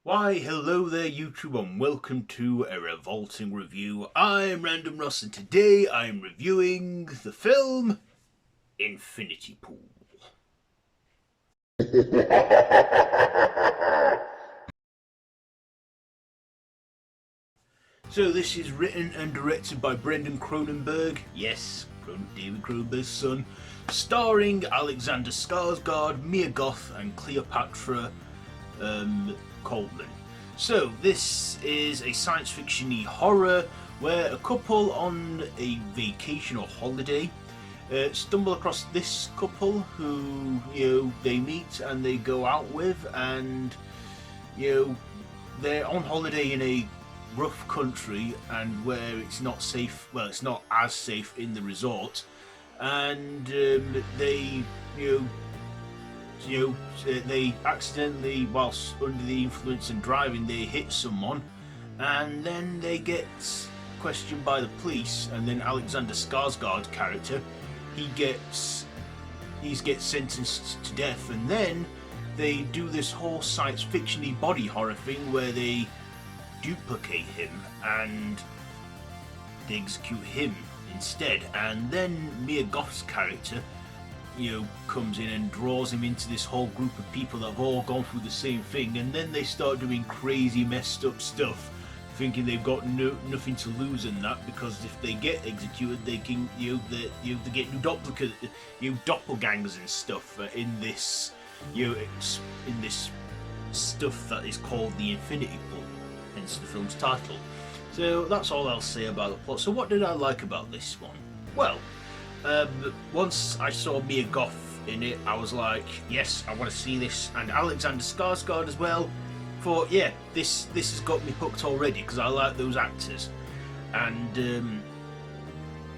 Why, hello there YouTube and welcome to a Revolting review. I'm Random Ross and today I'm reviewing the film Infinity Pool. So this is written and directed by Brandon Cronenberg, yes, David Cronenberg's son, starring Alexander Skarsgard, Mia Goth and Cleopatra Coleman. So this is a science fiction-y horror where a couple on a vacation or holiday stumble across this couple who they meet and they go out with, and they're on holiday in a rough country and where it's not safe. Well, it's not as safe in the resort, and they they accidentally, whilst under the influence and driving, they hit someone, and then they get questioned by the police, and then Alexander Skarsgard's character, he gets sentenced to death, and then they do this whole science fiction-y body horror thing where they duplicate him and they execute him instead, and then Mia Goth's character comes in and draws him into this whole group of people that have all gone through the same thing, and then they start doing crazy messed up stuff, thinking they've got nothing to lose in that, because if they get executed they can they get new doppelgangers and stuff in this in this stuff that is called the Infinity Pool, hence the film's title. So that's all I'll say about the plot. So what did I like about this one? Well, once I saw Mia Goth in it, I was like, yes, I want to see this, and Alexander Skarsgård as well. For yeah, this has got me hooked already because I like those actors, and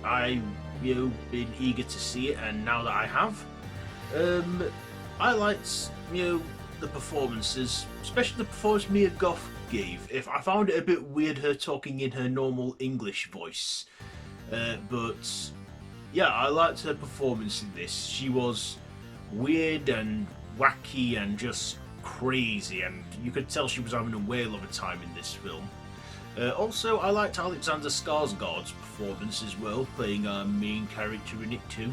I've been eager to see it, and now that I have, I liked the performances, especially the performance Mia Goth gave. If I found it a bit weird her talking in her normal English voice, but yeah, I liked her performance in this. She was weird and wacky and just crazy, and you could tell she was having a whale of a time in this film. Also, I liked Alexander Skarsgård's performance as well, playing our main character in it too,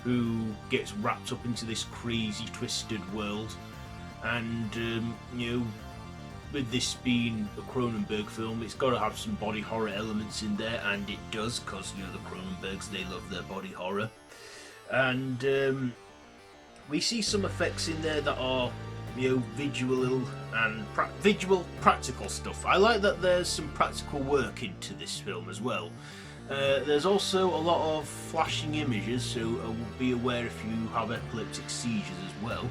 who gets wrapped up into this crazy, twisted world. And with this being a Cronenberg film, it's got to have some body horror elements in there, and it does, because the Cronenbergs, they love their body horror. And we see some effects in there that are visual and practical stuff. I like that there's some practical work into this film as well. There's also a lot of flashing images, so be aware if you have epileptic seizures as well.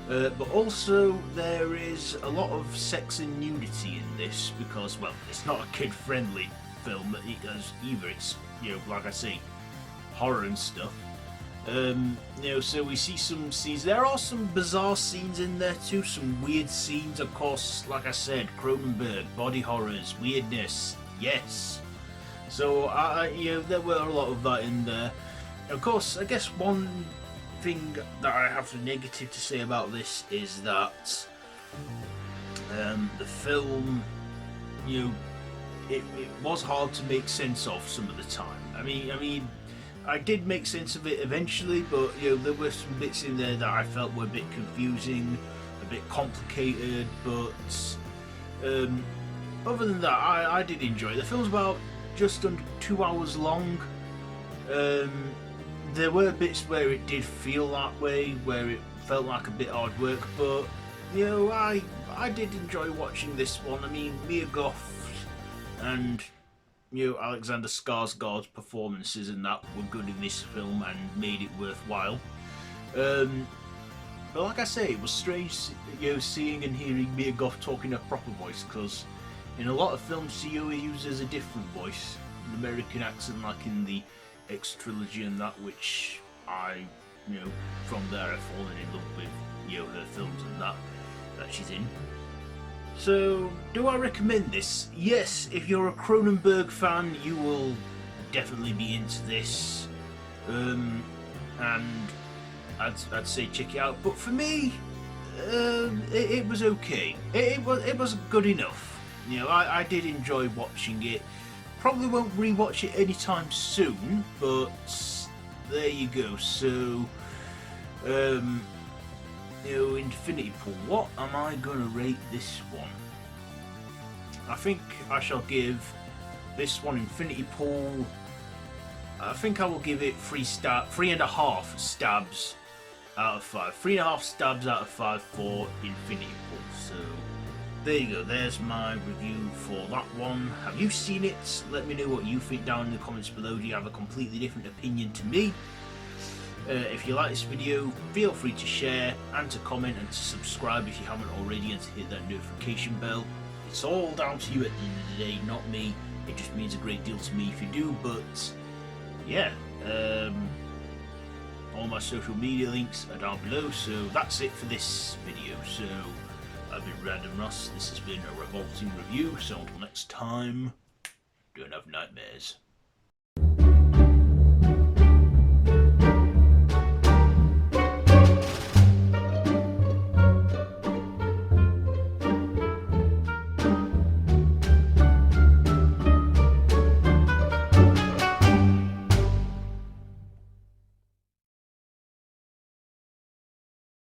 But also there is a lot of sex and nudity in this, because, well, it's not a kid-friendly film either. It's like I say, horror and stuff. So we see some scenes. There are some bizarre scenes in there too, some weird scenes. Of course, like I said, Cronenberg, body horrors, weirdness, yes. So there were a lot of that in there. Of course, I guess one thing that I have negative to say about this is that the film, it was hard to make sense of some of the time. I mean, I did make sense of it eventually, but there were some bits in there that I felt were a bit confusing, a bit complicated. But other than that, I did enjoy it. The film's about just under 2 hours long. There were bits where it did feel that way, where it felt like a bit hard work, but I did enjoy watching this one. I mean, Mia Goth and Alexander Skarsgård's performances and that were good in this film and made it worthwhile. But like I say, it was strange seeing and hearing Mia Goth talking a proper voice, because in a lot of films she always uses a different voice, an American accent, like in the X trilogy and that, which I from there I've fallen in love with her films and that she's in. So, do I recommend this? Yes, if you're a Cronenberg fan, you will definitely be into this, and I'd say check it out. But for me, it was okay. It was good enough. You know, I did enjoy watching it. Probably won't rewatch it anytime soon, but there you go. So, you know, Infinity Pool. What am I gonna rate this one? I think I shall give this one, Infinity Pool. I think I will give it 3.5 stabs out of 5. 3.5 stabs out of 5 for Infinity Pool. So there you go. There's my review for that one. Have you seen it? Let me know what you think down in the comments below. Do you have a completely different opinion to me? If you like this video, feel free to share and to comment and to subscribe if you haven't already, and to hit that notification bell. It's all down to you at the end of the day, not me. It just means a great deal to me if you do. But yeah, all my social media links are down below. So that's it for this video. So I've been Brandon Ross. This has been a Revolting review. So until next time, don't have nightmares.